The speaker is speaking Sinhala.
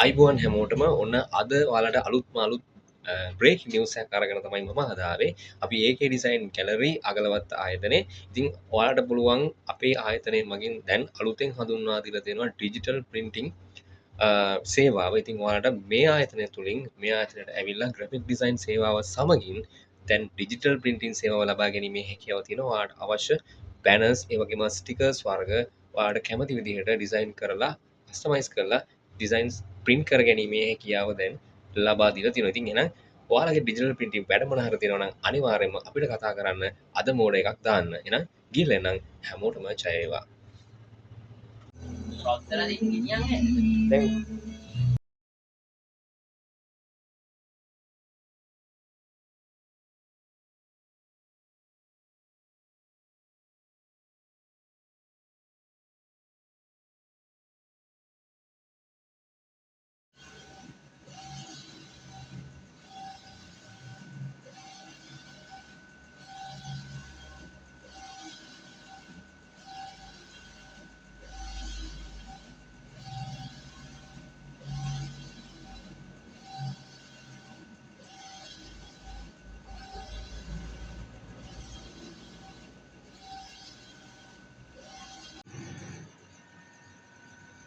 අයිබෝන් හැමෝටම ඔන්න අද ඔයාලට අලුත් බ්‍රේක් නිවස් එකක් අරගෙන තමයි මම හදාවේ. අපි AK ඩිසයින් ගැලරි අගලවත්ත ආයතනයේ. ඉතින් ඔයාලට පුළුවන් අපේ ආයතනය මගින් දැන් අලුතෙන් හඳුන්වා දීලා තියෙනවා ඩිජිටල් ප්‍රින්ටිං සේවාව. ඉතින් ඔයාලට මේ ආයතනය තුලින් මේ ආයතනයට ඇවිල්ලා ග්‍රැෆික් ඩිසයින් සේවාව සමගින් දැන් ඩිජිටල් ප්‍රින්ටිං සේවාව ලබා ගැනීමේ හැකියාව තියෙනවා. ඔයාලට අවශ්‍ය බැනර්ස් ඒ වගේම ස්ටිකර්ස් වර්ග ඔයාලට කැමති විදිහට ඩිසයින් කරලා කස්ටමයිස් කරලා ඩිසයින්ස් ප්‍රින්ට් කර ගැනීමේ හැකියාව දැන් ලබා දීලා තියෙනවා. ඉතින් එහෙනම් ඔයාලගේ ඩිජිටල් ප්‍රින්ටිං වැඩ මොන හරි තියෙනවා නම් අනිවාර්යයෙන්ම අපිට කතා කරන්න අද මෝඩ එකක් දාන්න. එහෙනම් ගිහලා නම් හැමෝටම ජය වේවා. දැන්